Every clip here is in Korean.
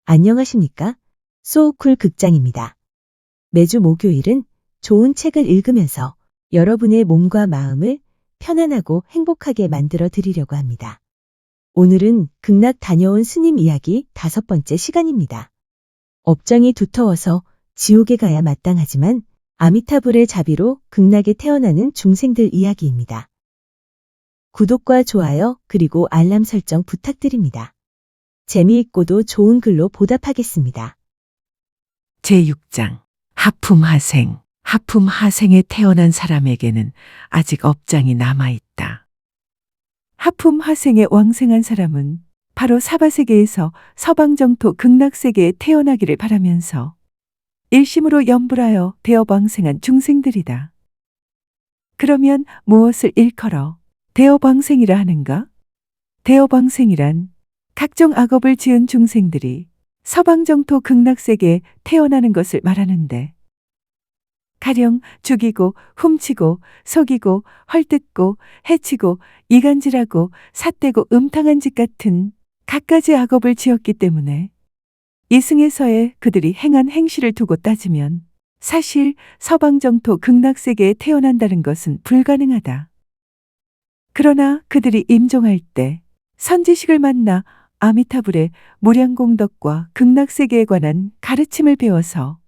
안녕하십니까? 소쿨 극장입니다. 매주 목요일은 좋은 책을 읽으면서 여러분의 몸과 마음을 편안하고 행복하게 만들어 드리려고 합니다. 오늘은 극락 다녀온 스님 이야기 5번째 시간입니다. 업장이 두터워서 지옥에 가야 마땅하지만 아미타불의 자비로 극락에 태어나는 중생들 이야기입니다. 구독과 좋아요 그리고 알람 설정 부탁드립니다. 재미있고도 좋은 글로 보답하겠습니다. 제6장 하품하생. 하품하생에 태어난 사람에게는 아직 업장이 남아있다. 하품하생에 왕생한 사람은 바로 사바세계에서 서방정토 극락세계에 태어나기를 바라면서 일심으로 염불하여 대업왕생한 중생들이다. 그러면 무엇을 일컬어 대업왕생이라 하는가? 대업왕생이란 각종 악업을 지은 중생들이 서방정토 극락세계에 태어나는 것을 말하는데, 가령 죽이고 훔치고 속이고 헐뜯고 해치고 이간질하고 삿대고 음탕한 짓 같은 갖가지 악업을 지었기 때문에 이승에서의 그들이 행한 행실을 두고 따지면 사실 서방정토 극락세계에 태어난다는 것은 불가능하다. 그러나 그들이 임종할 때 선지식을 만나 아미타불의 무량공덕과 극락세계에 관한 가르침을 배워서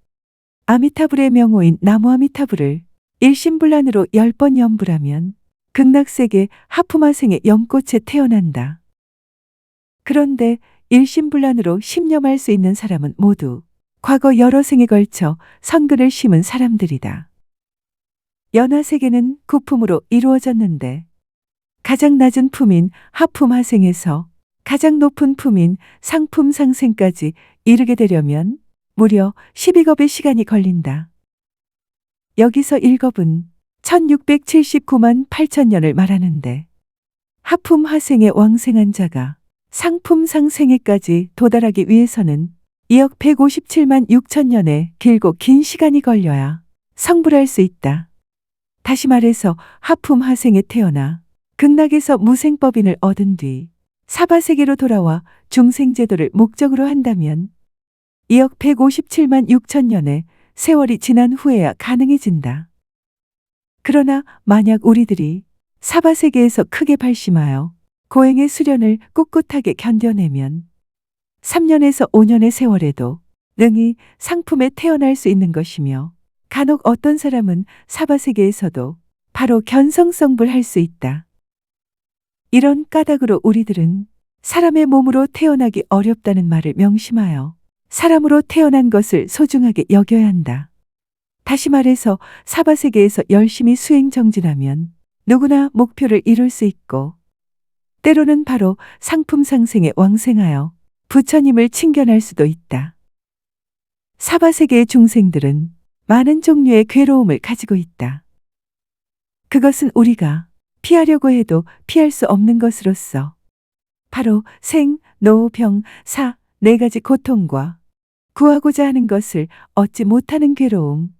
아미타불의 명호인 나무 아미타불을 일심불란으로 10번 염불하면 극락세계 하품하생의 연꽃에 태어난다. 그런데 일심불란으로 심념할 수 있는 사람은 모두 과거 여러 생에 걸쳐 선근을 심은 사람들이다. 연하세계는 구품으로 이루어졌는데 가장 낮은 품인 하품하생에서 가장 높은 품인 상품상생까지 이르게 되려면 무려 12겁의 시간이 걸린다. 여기서 1겁은 1679만 8천년을 말하는데, 하품하생에 왕생한 자가 상품상생에까지 도달하기 위해서는 2억 157만 6천년의 길고 긴 시간이 걸려야 성불할 수 있다. 다시 말해서 하품하생에 태어나 극락에서 무생법인을 얻은 뒤 사바세계로 돌아와 중생제도를 목적으로 한다면 2억 157만 6천년의 세월이 지난 후에야 가능해진다. 그러나 만약 우리들이 사바세계에서 크게 발심하여 고행의 수련을 꿋꿋하게 견뎌내면 3년에서 5년의 세월에도 능히 상품에 태어날 수 있는 것이며, 간혹 어떤 사람은 사바세계에서도 바로 견성성불할 수 있다. 이런 까닭으로 우리들은 사람의 몸으로 태어나기 어렵다는 말을 명심하여 사람으로 태어난 것을 소중하게 여겨야 한다. 다시 말해서 사바세계에서 열심히 수행정진하면 누구나 목표를 이룰 수 있고, 때로는 바로 상품상생에 왕생하여 부처님을 칭견할 수도 있다. 사바세계의 중생들은 많은 종류의 괴로움을 가지고 있다. 그것은 우리가 피하려고 해도 피할 수 없는 것으로서 바로 생, 노, 병, 사, 4가지 고통과 구하고자 하는 것을 얻지 못하는 괴로움,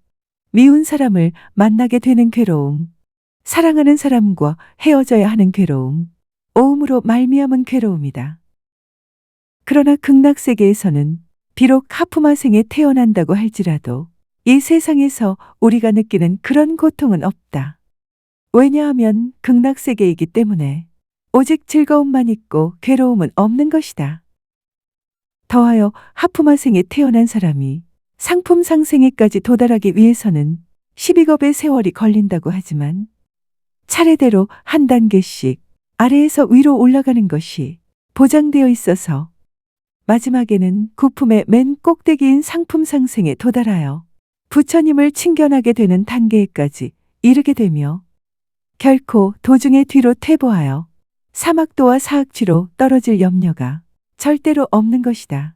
미운 사람을 만나게 되는 괴로움, 사랑하는 사람과 헤어져야 하는 괴로움, 오음으로 말미암은 괴로움이다. 그러나 극락세계에서는 비록 하품하생에 태어난다고 할지라도 이 세상에서 우리가 느끼는 그런 고통은 없다. 왜냐하면 극락세계이기 때문에 오직 즐거움만 있고 괴로움은 없는 것이다. 더하여 하품하생에 태어난 사람이 상품상생에까지 도달하기 위해서는 12겁의 세월이 걸린다고 하지만, 차례대로 한 단계씩 아래에서 위로 올라가는 것이 보장되어 있어서 마지막에는 구품의 맨 꼭대기인 상품상생에 도달하여 부처님을 칭견하게 되는 단계에까지 이르게 되며, 결코 도중에 뒤로 퇴보하여 사막도와 사악취로 떨어질 염려가 절대로 없는 것이다.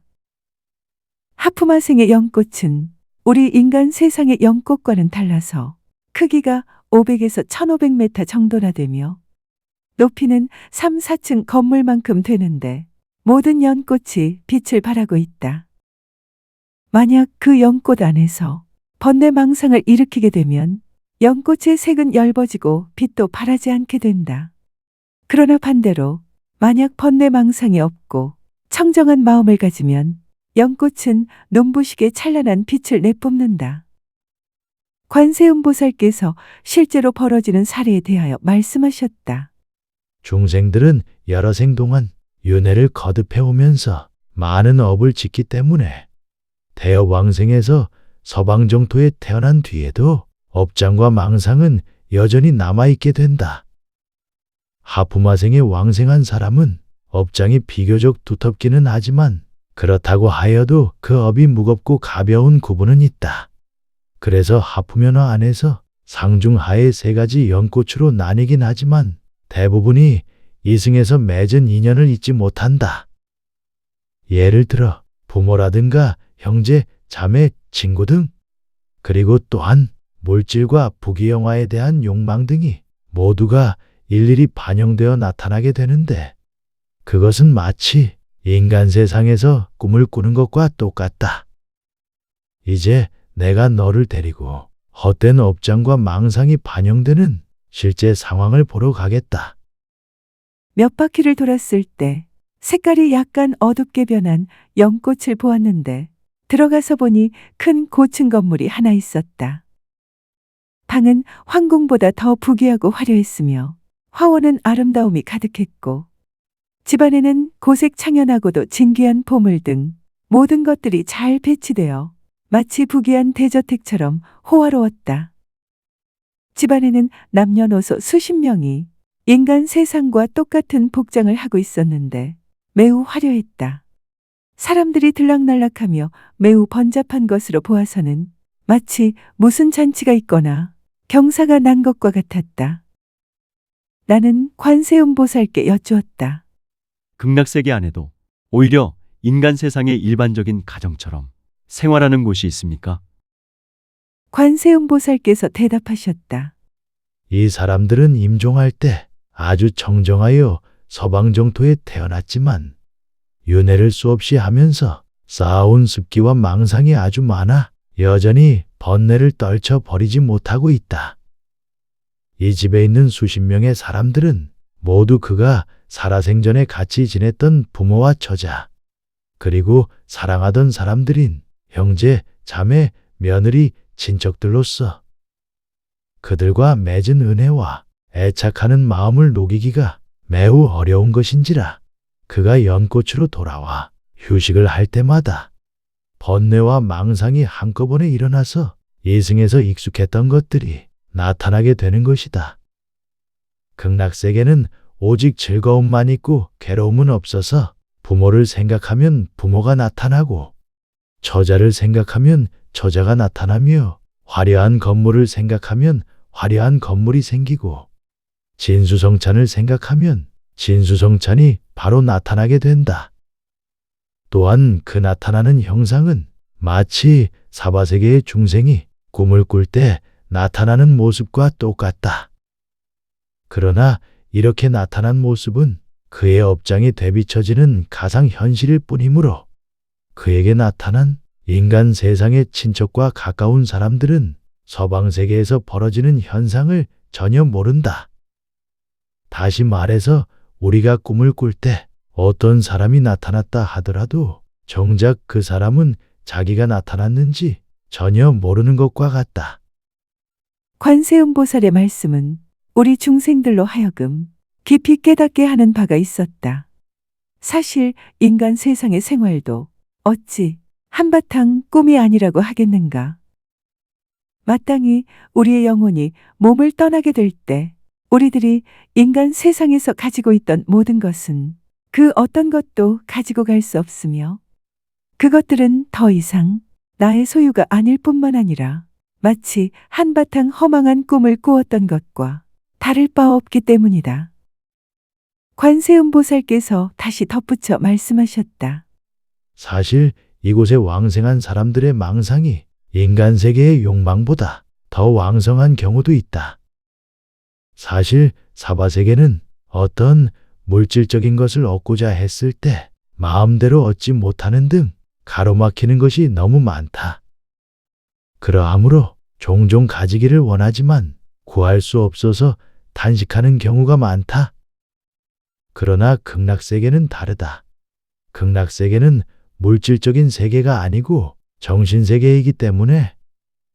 하품하생의 연꽃은 우리 인간 세상의 연꽃과는 달라서 크기가 500에서 1500m 정도나 되며 높이는 3, 4층 건물만큼 되는데 모든 연꽃이 빛을 발하고 있다. 만약 그 연꽃 안에서 번뇌망상을 일으키게 되면 연꽃의 색은 엷어지고 빛도 발하지 않게 된다. 그러나 반대로 만약 번뇌망상이 없고 청정한 마음을 가지면 연꽃은 눈부시게 찬란한 빛을 내뿜는다. 관세음보살께서 실제로 벌어지는 사례에 대하여 말씀하셨다. 중생들은 여러 생 동안 윤회를 거듭해 오면서 많은 업을 짓기 때문에 대업왕생에서 서방정토에 태어난 뒤에도 업장과 망상은 여전히 남아있게 된다. 하프마생에 왕생한 사람은 업장이 비교적 두텁기는 하지만 그렇다고 하여도 그 업이 무겁고 가벼운 구분은 있다. 그래서 하프면허 안에서 상중하의 세 가지 연꽃으로 나뉘긴 하지만 대부분이 이승에서 맺은 인연을 잊지 못한다. 예를 들어 부모라든가 형제, 자매, 친구 등, 그리고 또한 물질과 부귀영화에 대한 욕망 등이 모두가 일일이 반영되어 나타나게 되는데 그것은 마치 인간 세상에서 꿈을 꾸는 것과 똑같다. 이제 내가 너를 데리고 헛된 업장과 망상이 반영되는 실제 상황을 보러 가겠다. 몇 바퀴를 돌았을 때 색깔이 약간 어둡게 변한 연꽃을 보았는데 들어가서 보니 큰 고층 건물이 하나 있었다. 방은 황궁보다 더 부귀하고 화려했으며 화원은 아름다움이 가득했고 집안에는 고색 창연하고도 진귀한 보물 등 모든 것들이 잘 배치되어 마치 부귀한 대저택처럼 호화로웠다. 집안에는 남녀노소 수십 명이 인간 세상과 똑같은 복장을 하고 있었는데 매우 화려했다. 사람들이 들락날락하며 매우 번잡한 것으로 보아서는 마치 무슨 잔치가 있거나 경사가 난 것과 같았다. 나는 관세음보살께 여쭈었다. 극락세계 안에도 오히려 인간 세상의 일반적인 가정처럼 생활하는 곳이 있습니까? 관세음보살께서 대답하셨다. 이 사람들은 임종할 때 아주 정정하여 서방정토에 태어났지만 윤회를 수없이 하면서 쌓아온 습기와 망상이 아주 많아 여전히 번뇌를 떨쳐 버리지 못하고 있다. 이 집에 있는 수십 명의 사람들은 모두 그가 살아생전에 같이 지냈던 부모와 처자, 그리고 사랑하던 사람들인 형제, 자매, 며느리, 친척들로서 그들과 맺은 은혜와 애착하는 마음을 녹이기가 매우 어려운 것인지라 그가 연꽃으로 돌아와 휴식을 할 때마다 번뇌와 망상이 한꺼번에 일어나서 이승에서 익숙했던 것들이 나타나게 되는 것이다. 극락세계는 오직 즐거움만 있고 괴로움은 없어서 부모를 생각하면 부모가 나타나고 처자를 생각하면 처자가 나타나며 화려한 건물을 생각하면 화려한 건물이 생기고 진수성찬을 생각하면 진수성찬이 바로 나타나게 된다. 또한 그 나타나는 형상은 마치 사바세계의 중생이 꿈을 꿀 때 나타나는 모습과 똑같다. 그러나 이렇게 나타난 모습은 그의 업장이 되비춰지는 가상현실일 뿐이므로 그에게 나타난 인간 세상의 친척과 가까운 사람들은 서방세계에서 벌어지는 현상을 전혀 모른다. 다시 말해서 우리가 꿈을 꿀 때 어떤 사람이 나타났다 하더라도 정작 그 사람은 자기가 나타났는지 전혀 모르는 것과 같다. 관세음보살의 말씀은 우리 중생들로 하여금 깊이 깨닫게 하는 바가 있었다. 사실 인간 세상의 생활도 어찌 한바탕 꿈이 아니라고 하겠는가. 마땅히 우리의 영혼이 몸을 떠나게 될 때 우리들이 인간 세상에서 가지고 있던 모든 것은 그 어떤 것도 가지고 갈 수 없으며 그것들은 더 이상 나의 소유가 아닐 뿐만 아니라 마치 한바탕 허망한 꿈을 꾸었던 것과 다를 바 없기 때문이다. 관세음보살께서 다시 덧붙여 말씀하셨다. 사실 이곳에 왕생한 사람들의 망상이 인간 세계의 욕망보다 더 왕성한 경우도 있다. 사실 사바세계는 어떤 물질적인 것을 얻고자 했을 때 마음대로 얻지 못하는 등 가로막히는 것이 너무 많다. 그러하므로 종종 가지기를 원하지만 구할 수 없어서 단식하는 경우가 많다. 그러나 극락세계는 다르다. 극락세계는 물질적인 세계가 아니고 정신세계이기 때문에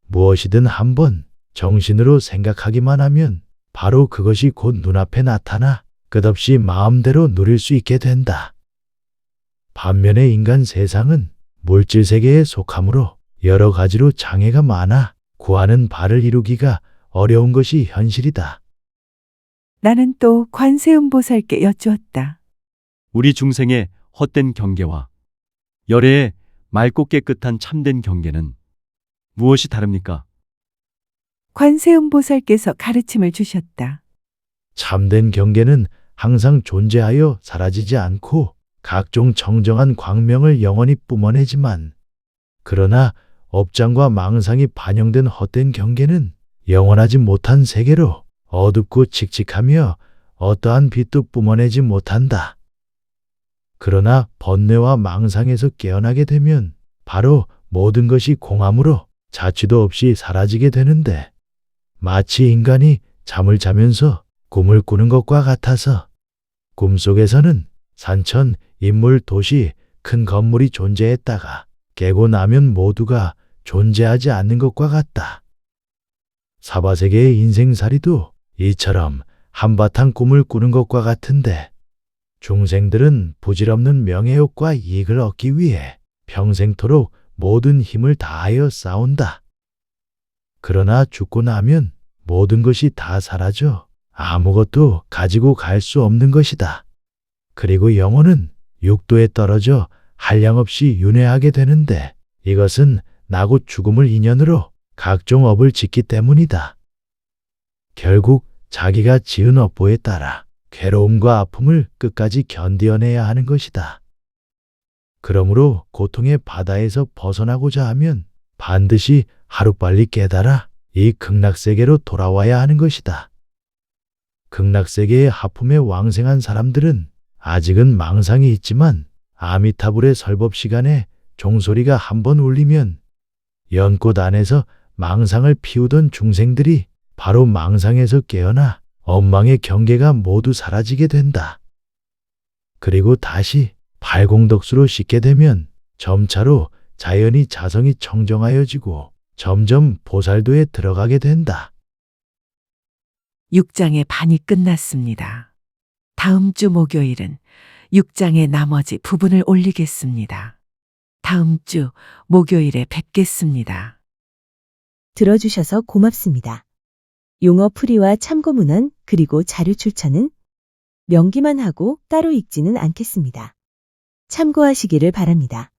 무엇이든 한번 정신으로 생각하기만 하면 바로 그것이 곧 눈앞에 나타나 끝없이 마음대로 누릴 수 있게 된다. 반면에 인간 세상은 물질 세계에 속하므로 여러 가지로 장애가 많아 구하는 바를 이루기가 어려운 것이 현실이다. 나는 또 관세음보살께 여쭈었다. 우리 중생의 헛된 경계와 열애의 맑고 깨끗한 참된 경계는 무엇이 다릅니까? 관세음보살께서 가르침을 주셨다. 참된 경계는 항상 존재하여 사라지지 않고 각종 청정한 광명을 영원히 뿜어내지만, 그러나 업장과 망상이 반영된 헛된 경계는 영원하지 못한 세계로 어둡고 칙칙하며 어떠한 빛도 뿜어내지 못한다. 그러나 번뇌와 망상에서 깨어나게 되면 바로 모든 것이 공함으로 자취도 없이 사라지게 되는데, 마치 인간이 잠을 자면서 꿈을 꾸는 것과 같아서 꿈속에서는 산천, 인물, 도시, 큰 건물이 존재했다가 깨고 나면 모두가 존재하지 않는 것과 같다. 사바세계의 인생살이도 이처럼 한바탕 꿈을 꾸는 것과 같은데, 중생들은 부질없는 명예욕과 이익을 얻기 위해 평생토록 모든 힘을 다하여 싸운다. 그러나 죽고 나면 모든 것이 다 사라져 아무것도 가지고 갈 수 없는 것이다. 그리고 영혼은 육도에 떨어져 한량없이 윤회하게 되는데, 이것은 나고 죽음을 인연으로 각종 업을 짓기 때문이다. 결국 자기가 지은 업보에 따라 괴로움과 아픔을 끝까지 견디어내야 하는 것이다. 그러므로 고통의 바다에서 벗어나고자 하면 반드시 하루빨리 깨달아 이 극락세계로 돌아와야 하는 것이다. 극락세계의 하품에 왕생한 사람들은 아직은 망상이 있지만 아미타불의 설법 시간에 종소리가 한번 울리면 연꽃 안에서 망상을 피우던 중생들이 바로 망상에서 깨어나 업망의 경계가 모두 사라지게 된다. 그리고 다시 발공덕수로 씻게 되면 점차로 자연히 자성이 청정하여지고 점점 보살도에 들어가게 된다. 6장의 반이 끝났습니다. 다음 주 목요일은 6장의 나머지 부분을 올리겠습니다. 다음 주 목요일에 뵙겠습니다. 들어주셔서 고맙습니다. 용어 풀이와 참고 문헌 그리고 자료 출처는 명기만 하고 따로 읽지는 않겠습니다. 참고하시기를 바랍니다.